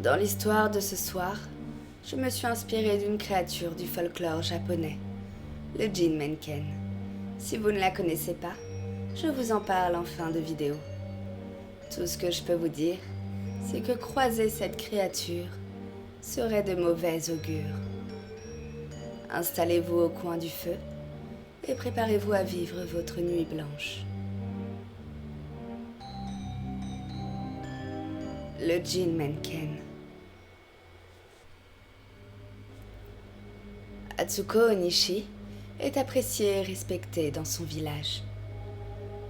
Dans l'histoire de ce soir, je me suis inspirée d'une créature du folklore japonais, le Jinmenken. Si vous ne la connaissez pas, je vous en parle en fin de vidéo. Tout ce que je peux vous dire, c'est que croiser cette créature serait de mauvais augure. Installez-vous au coin du feu et préparez-vous à vivre votre nuit blanche. Le Jinmenken. Atsuko Onishi est appréciée et respectée dans son village.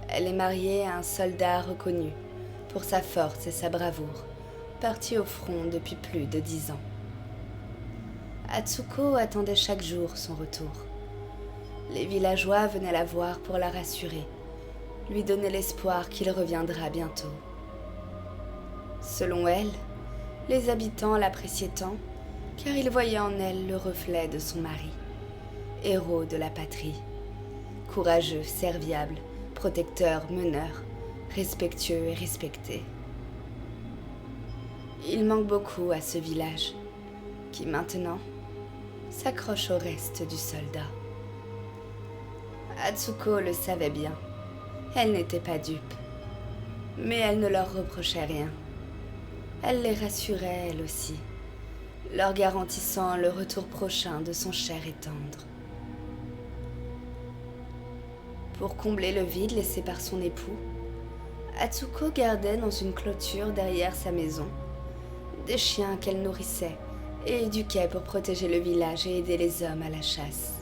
Elle est mariée à un soldat reconnu pour sa force et sa bravoure, parti au front depuis plus de 10 ans. Atsuko attendait chaque jour son retour. Les villageois venaient la voir pour la rassurer, lui donner l'espoir qu'il reviendra bientôt. Selon elle, les habitants l'appréciaient tant car ils voyaient en elle le reflet de son mari, héros de la patrie, courageux, serviable, protecteur, meneur, respectueux et respecté. Il manque beaucoup à ce village, qui maintenant s'accroche au reste du soldat. Atsuko le savait bien, elle n'était pas dupe, mais elle ne leur reprochait rien. Elle les rassurait elle aussi, leur garantissant le retour prochain de son cher et tendre. Pour combler le vide laissé par son époux, Atsuko gardait dans une clôture derrière sa maison des chiens qu'elle nourrissait et éduquait pour protéger le village et aider les hommes à la chasse.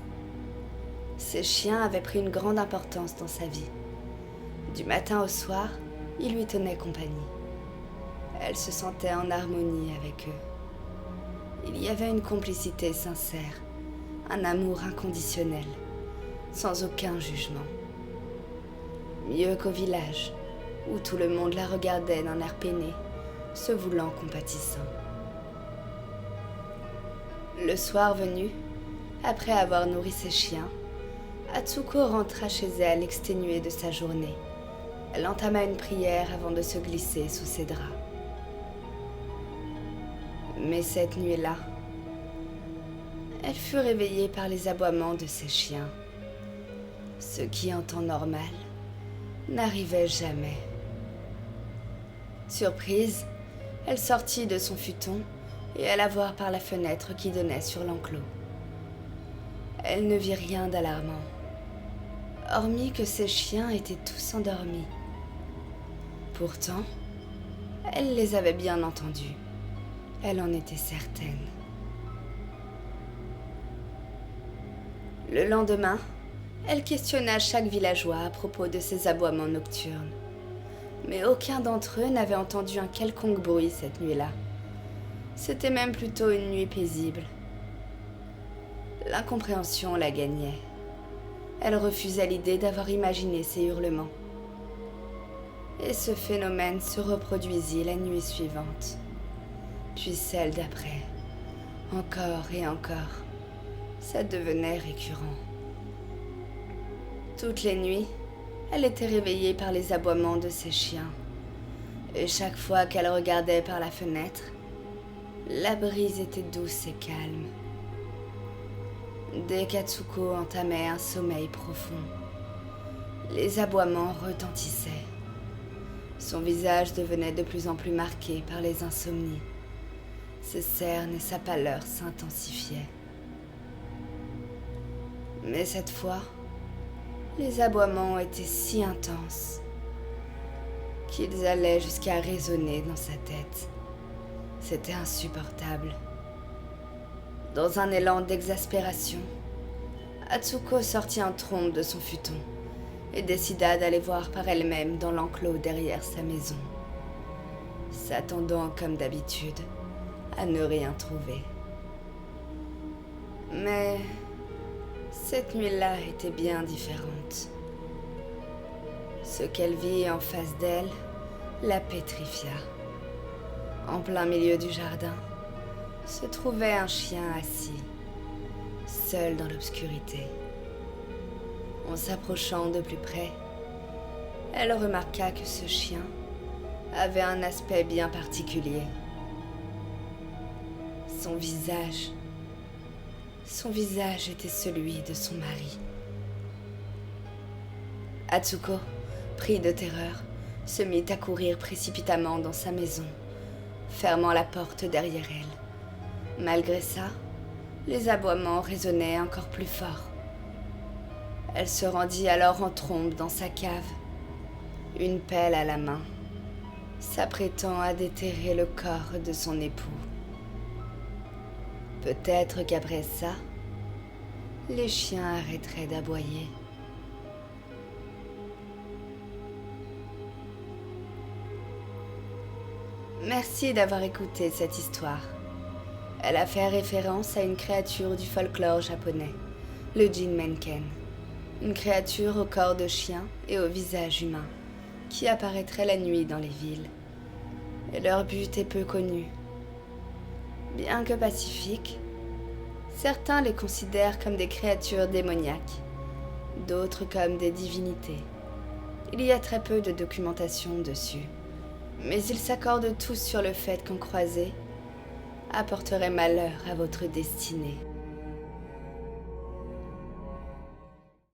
Ces chiens avaient pris une grande importance dans sa vie. Du matin au soir, ils lui tenaient compagnie. Elle se sentait en harmonie avec eux. Il y avait une complicité sincère, un amour inconditionnel, sans aucun jugement. Mieux qu'au village, où tout le monde la regardait d'un air peiné, se voulant compatissant. Le soir venu, après avoir nourri ses chiens, Atsuko rentra chez elle exténuée de sa journée. Elle entama une prière avant de se glisser sous ses draps. Mais cette nuit-là, elle fut réveillée par les aboiements de ses chiens, ce qui en temps normal n'arrivait jamais. Surprise, elle sortit de son futon et alla voir par la fenêtre qui donnait sur l'enclos. Elle ne vit rien d'alarmant, hormis que ses chiens étaient tous endormis. Pourtant, elle les avait bien entendus. Elle en était certaine. Le lendemain, elle questionna chaque villageois à propos de ces aboiements nocturnes. Mais aucun d'entre eux n'avait entendu un quelconque bruit cette nuit-là. C'était même plutôt une nuit paisible. L'incompréhension la gagnait. Elle refusait l'idée d'avoir imaginé ces hurlements. Et ce phénomène se reproduisit la nuit suivante, puis celle d'après, encore et encore. Ça devenait récurrent. Toutes les nuits, elle était réveillée par les aboiements de ses chiens. Et chaque fois qu'elle regardait par la fenêtre, la brise était douce et calme. Dès qu'Atsuko entamait un sommeil profond, les aboiements retentissaient. Son visage devenait de plus en plus marqué par les insomnies. Ses cernes et sa pâleur s'intensifiaient. Mais cette fois, les aboiements étaient si intenses qu'ils allaient jusqu'à résonner dans sa tête. C'était insupportable. Dans un élan d'exaspération, Atsuko sortit en trombe de son futon et décida d'aller voir par elle-même dans l'enclos derrière sa maison, s'attendant comme d'habitude à ne rien trouver. Mais cette nuit-là était bien différente. Ce qu'elle vit en face d'elle la pétrifia. En plein milieu du jardin se trouvait un chien assis, seul dans l'obscurité. En s'approchant de plus près, elle remarqua que ce chien avait un aspect bien particulier. son visage. Son visage était celui de son mari. Atsuko, pris de terreur, se mit à courir précipitamment dans sa maison, fermant la porte derrière elle. Malgré ça, les aboiements résonnaient encore plus fort. Elle se rendit alors en trombe dans sa cave, une pelle à la main, s'apprêtant à déterrer le corps de son époux. Peut-être qu'après ça, les chiens arrêteraient d'aboyer. Merci d'avoir écouté cette histoire. Elle a fait référence à une créature du folklore japonais, le Jinmenken. Une créature au corps de chien et au visage humain, qui apparaîtrait la nuit dans les villes. Et leur but est peu connu. Bien que pacifiques, certains les considèrent comme des créatures démoniaques, d'autres comme des divinités. Il y a très peu de documentation dessus, mais ils s'accordent tous sur le fait qu'en croiser apporterait malheur à votre destinée.